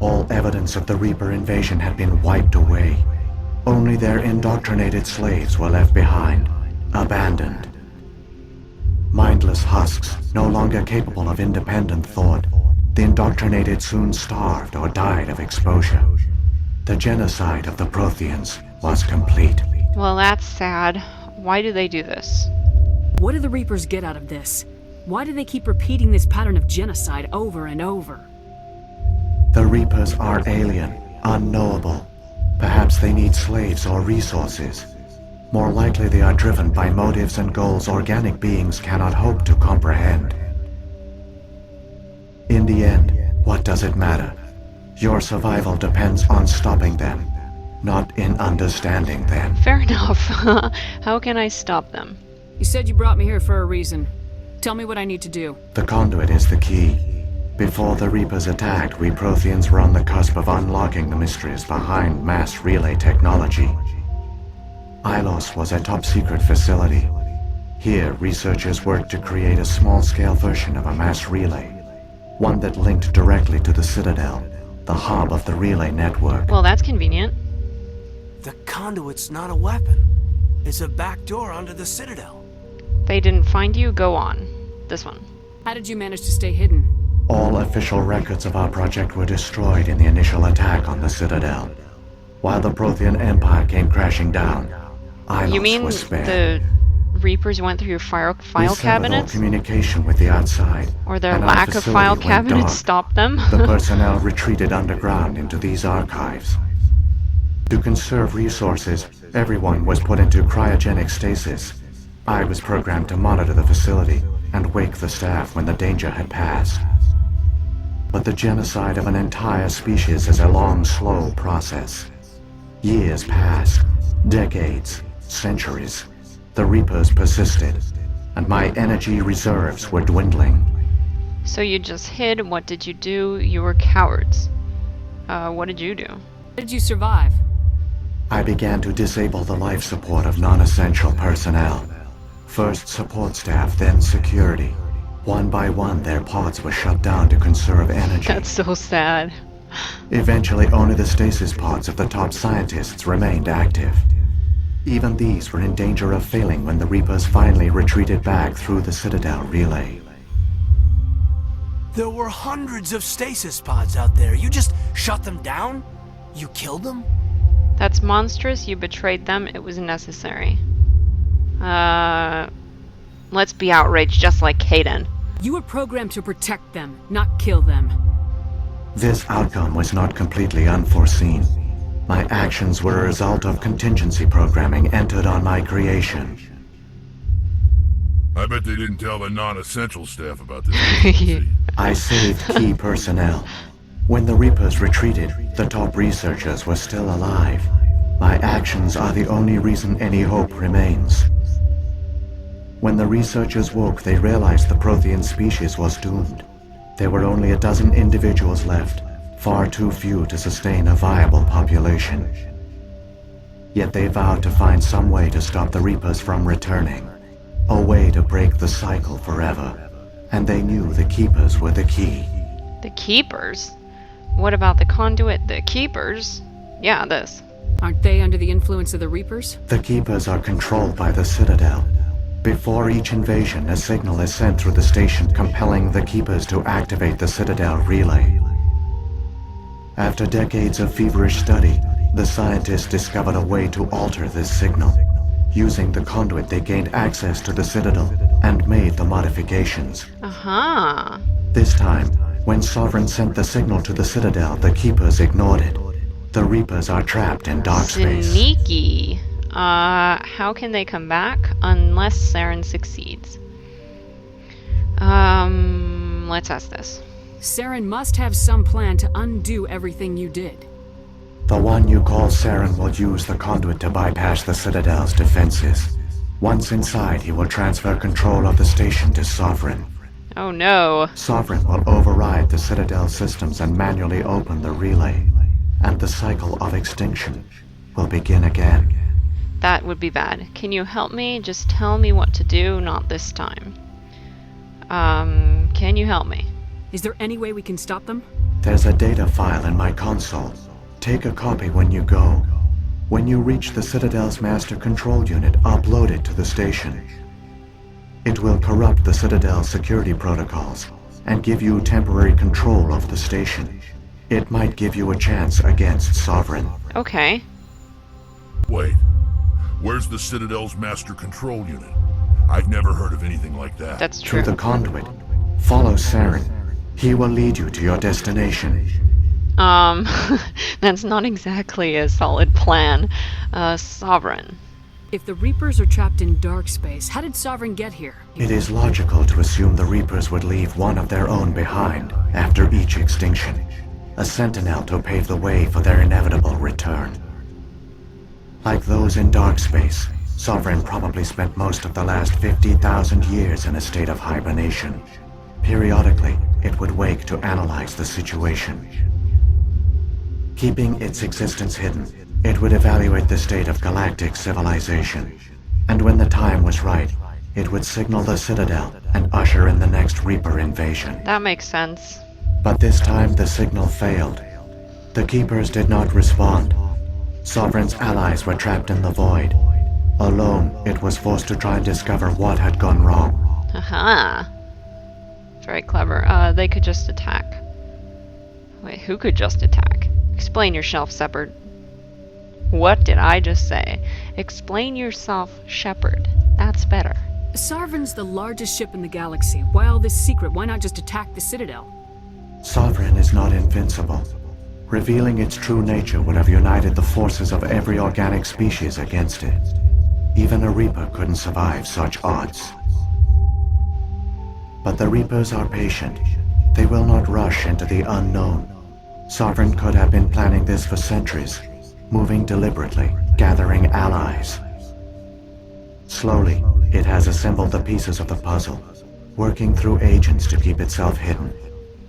All evidence of the Reaper invasion had been wiped away. Only their indoctrinated slaves were left behind, abandoned. Mindless husks, no longer capable of independent thought, the indoctrinated soon starved or died of exposure. The genocide of the Protheans was complete. Well, that's sad. Why do they do this? What do the Reapers get out of this? Why do they keep repeating this pattern of genocide over and over? The Reapers are alien, unknowable. Perhaps they need slaves or resources. More likely they are driven by motives and goals organic beings cannot hope to comprehend. In the end, what does it matter? Your survival depends on stopping them, not in understanding them. Fair enough. How can I stop them? You said you brought me here for a reason. Tell me what I need to do. The conduit is the key. Before the Reapers attacked, we Protheans were on the cusp of unlocking the mysteries behind mass relay technology. Ilos was a top-secret facility. Here, researchers worked to create a small-scale version of a mass relay, one that linked directly to the Citadel, the hub of the relay network. Well, that's convenient. The conduit's not a weapon. It's a back door onto the Citadel. They didn't find you? Go on. This one. How did you manage to stay hidden? All official records of our project were destroyed in the initial attack on the Citadel. While the Prothean Empire came crashing down, You Ilos mean was spared. the Reapers went through your file We severed all cabinets? communication with the outside, Or their and our lack of facility file went cabinets dark. stopped them? The personnel retreated underground into these archives. To conserve resources, everyone was put into cryogenic stasis. I was programmed to monitor the facility and wake the staff when the danger had passed. But the genocide of an entire species is a long, slow process. Years passed, decades, centuries. The Reapers persisted, and my energy reserves were dwindling. So you just hid. What did you do? You were cowards. What did you do? How did you survive? I began to disable the life support of non-essential personnel. First support staff, then security. One by one, their pods were shut down to conserve energy. That's so sad. Eventually, only the stasis pods of the top scientists remained active. Even these were in danger of failing when the Reapers finally retreated back through the Citadel relay. There were hundreds of stasis pods out there. You just shut them down? You killed them? That's monstrous. You betrayed them. It was necessary. Let's be outraged just like Kaden. You were programmed to protect them, not kill them. This outcome was not completely unforeseen. My actions were a result of contingency programming entered on my creation. I bet they didn't tell the non-essential staff about this. I saved key personnel. When the Reapers retreated, the top researchers were still alive. My actions are the only reason any hope remains. When the researchers woke, they realized the Prothean species was doomed. There were only a dozen individuals left, far too few to sustain a viable population. Yet they vowed to find some way to stop the Reapers from returning, a way to break the cycle forever. And they knew the Keepers were the key. The Keepers? What about the conduit? The Keepers? Yeah, this. Aren't they under the influence of the Reapers? The Keepers are controlled by the Citadel. Before each invasion, a signal is sent through the station compelling the Keepers to activate the Citadel relay. After decades of feverish study, the scientists discovered a way to alter this signal. Using the conduit, they gained access to the Citadel and made the modifications. Uh-huh. This time, when Sovereign sent the signal to the Citadel, the Keepers ignored it. The Reapers are trapped in dark space. Sneaky. How can they come back? Unless Saren succeeds. Let's ask this. Saren must have some plan to undo everything you did. The one you call Saren will use the conduit to bypass the Citadel's defenses. Once inside, he will transfer control of the station to Sovereign. Oh no. Sovereign will override the Citadel systems and manually open the relay. And the cycle of extinction will begin again. That would be bad. Can you help me? Just tell me what to do, not this time. Can you help me? Is there any way we can stop them? There's a data file in my console. Take a copy when you go. When you reach the Citadel's master control unit, upload it to the station. It will corrupt the Citadel's security protocols and give you temporary control of the station. It might give you a chance against Sovereign. Okay. Wait. Where's the Citadel's master control unit? I've never heard of anything like that. That's true. Through the conduit. Follow Saren. He will lead you to your destination. That's not exactly a solid plan. Sovereign. If the Reapers are trapped in dark space, how did Sovereign get here? It is logical to assume the Reapers would leave one of their own behind after each extinction. A sentinel to pave the way for their inevitable return. Like those in dark space, Sovereign probably spent most of the last 50,000 years in a state of hibernation. Periodically, it would wake to analyze the situation. Keeping its existence hidden, it would evaluate the state of galactic civilization. And when the time was right, it would signal the Citadel and usher in the next Reaper invasion. That makes sense. But this time the signal failed. The Keepers did not respond. Sovereign's allies were trapped in the void. Alone, it was forced to try and discover what had gone wrong. Haha. Very clever. They could just attack. Wait, who could just attack? Explain yourself, Shepard. What did I just say? Explain yourself, Shepard. That's better. Sovereign's the largest ship in the galaxy. Why all this secret? Why not just attack the Citadel? Sovereign is not invincible. Revealing its true nature would have united the forces of every organic species against it. Even a Reaper couldn't survive such odds. But the Reapers are patient. They will not rush into the unknown. Sovereign could have been planning this for centuries, moving deliberately, gathering allies. Slowly, it has assembled the pieces of the puzzle, working through agents to keep itself hidden.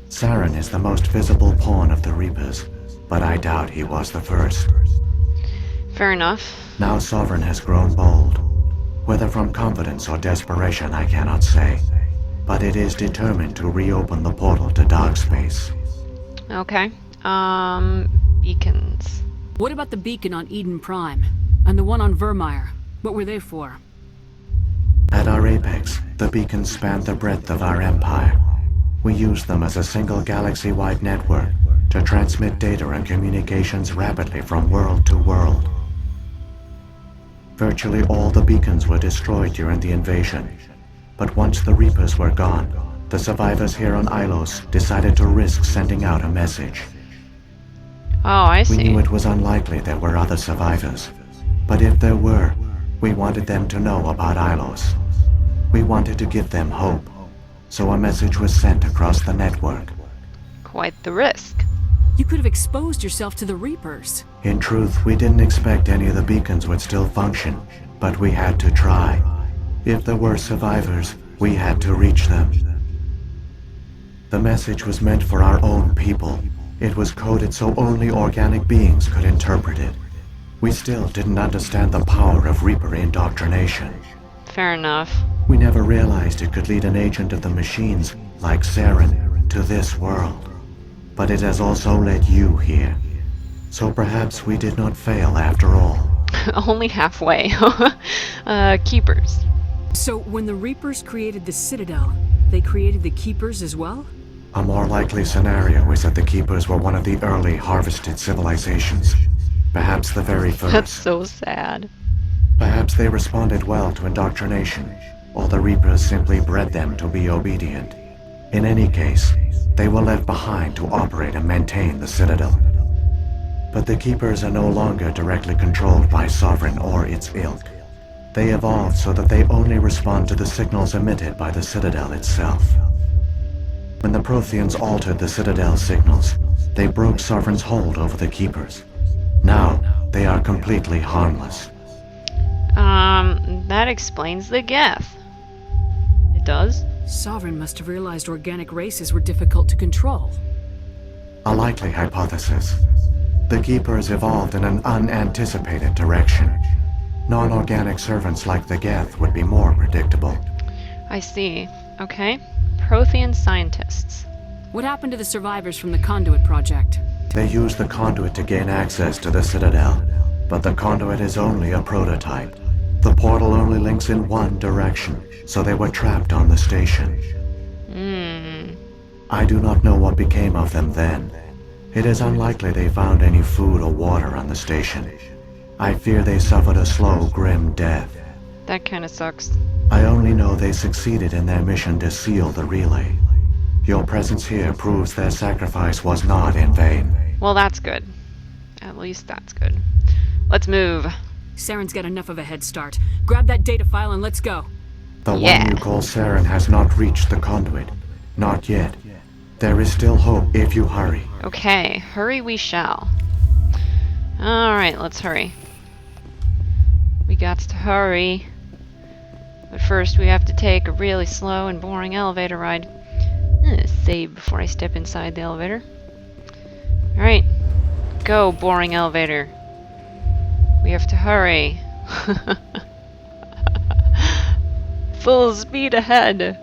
Saren is the most visible pawn of the Reapers, but I doubt he was the first. Fair enough. Now Sovereign has grown bold. Whether from confidence or desperation, I cannot say. But it is determined to reopen the portal to dark space. Okay. Beacons. What about the beacon on Eden Prime? And the one on Vermeer? What were they for? At our apex, the beacons spanned the breadth of our empire. We used them as a single galaxy-wide network to transmit data and communications rapidly from world to world. Virtually all the beacons were destroyed during the invasion. But once the Reapers were gone, the survivors here on Ilos decided to risk sending out a message. Oh, I We see. knew it was unlikely there were other survivors. But if there were, we wanted them to know about Ilos. We wanted to give them hope. So a message was sent across the network. Quite the risk. You could have exposed yourself to the Reapers. In truth, we didn't expect any of the beacons would still function, but we had to try. If there were survivors, we had to reach them. The message was meant for our own people. It was coded so only organic beings could interpret it. We still didn't understand the power of Reaper indoctrination. Fair enough. We never realized it could lead an agent of the machines, like Saren, to this world. But it has also led you here. So perhaps we did not fail after all. Only halfway. Keepers. So when the Reapers created the Citadel, they created the Keepers as well? A more likely scenario is that the Keepers were one of the early harvested civilizations. Perhaps the very first. That's so sad. Perhaps they responded well to indoctrination, or the Reapers simply bred them to be obedient. In any case, they were left behind to operate and maintain the Citadel. But the Keepers are no longer directly controlled by Sovereign or its ilk. They evolved so that they only respond to the signals emitted by the Citadel itself. When the Protheans altered the Citadel's signals, they broke Sovereign's hold over the Keepers. Now, they are completely harmless. That explains the geth. It does? Sovereign must have realized organic races were difficult to control. A likely hypothesis. The Keepers evolved in an unanticipated direction. Non-organic servants like the geth would be more predictable. I see. Okay. Prothean scientists. What happened to the survivors from the conduit project? They used the conduit to gain access to the Citadel, but the conduit is only a prototype. The portal only links in one direction, so they were trapped on the station. I do not know what became of them then. It is unlikely they found any food or water on the station. I fear they suffered a slow, grim death. That kind of sucks. I only know they succeeded in their mission to seal the relay. Your presence here proves their sacrifice was not in vain. Well, that's good. At least that's good. Let's move. Saren's got enough of a head start. Grab that data file and let's go. The Yeah. one you call Saren has not reached the conduit. Not yet. There is still hope if you hurry. Okay, hurry we shall. Alright, let's hurry. We got to hurry. But first we have to take a really slow and boring elevator ride. I'm gonna save before I step inside the elevator. Alright. Go, boring elevator. We have to hurry. Full speed ahead.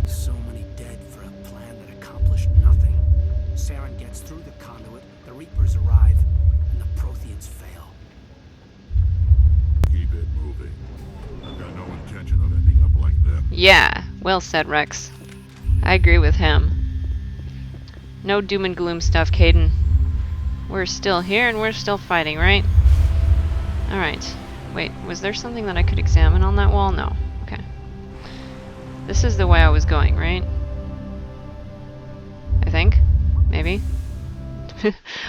So many dead for a plan that accomplished nothing. Saren gets through the conduit, the Reapers arrive, and the Protheans fail. Keep it moving. I've got no intention of ending up like them. Yeah, well said, Rex. I agree with him. No doom and gloom stuff, Caden. We're still here and we're still fighting, right? Alright. Wait, was there something that I could examine on that wall? No. Okay. This is the way I was going, right? I think? Maybe?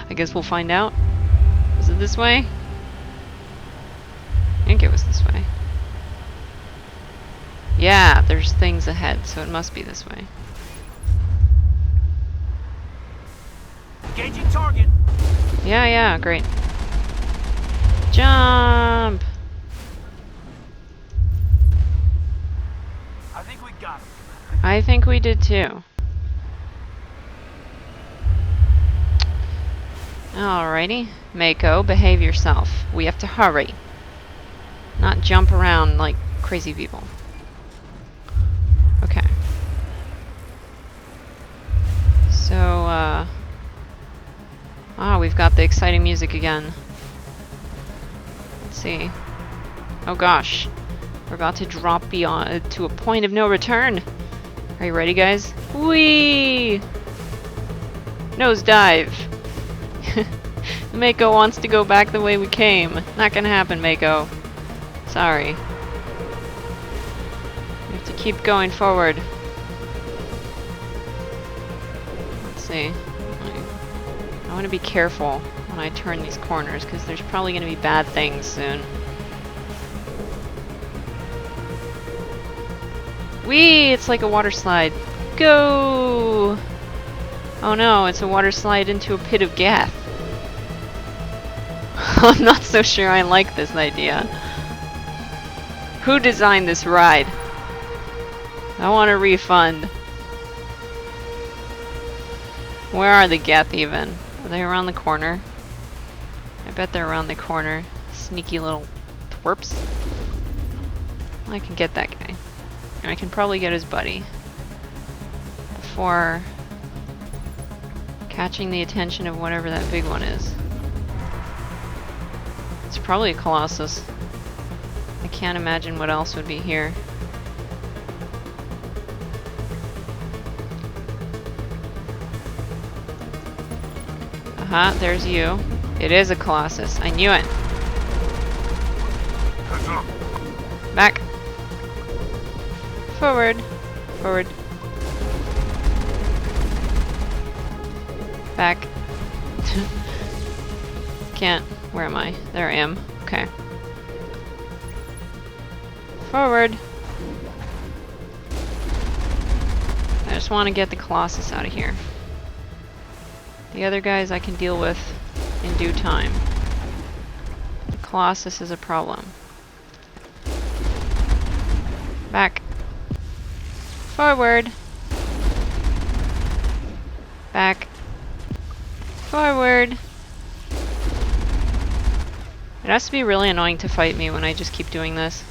I guess we'll find out. Was it this way? I think it was this way. Yeah, there's things ahead, so it must be this way. Engaging target! Yeah, great. Jump! I think we got him. I think we did too. Alrighty. Mako, behave yourself. We have to hurry. Not jump around like crazy people. Okay. So, we've got the exciting music again. Let's see. Oh gosh. We're about to drop beyond to a point of no return. Are you ready, guys? Whee! Nosedive. Mako wants to go back the way we came. Not gonna happen, Mako. Sorry. We have to keep going forward. Let's see. I want to be careful when I turn these corners because there's probably going to be bad things soon. Whee! It's like a water slide. Go! Oh no, it's a water slide into a pit of geth. I'm not so sure I like this idea. Who designed this ride? I want a refund. Where are the geth even? Are they around the corner? I bet they're around the corner. Sneaky little twerps. I can get that guy. And I can probably get his buddy. Before catching the attention of whatever that big one is. It's probably a Colossus. I can't imagine what else would be here. Aha, there's you. It is a Colossus. I knew it. Heads up. Back. Forward. Forward. Back. Can't. Where am I? There I am. Okay. Forward. I just want to get the Colossus out of here. The other guys I can deal with in due time. The Colossus is a problem. Back. Forward. Back. Forward. It has to be really annoying to fight me when I just keep doing this.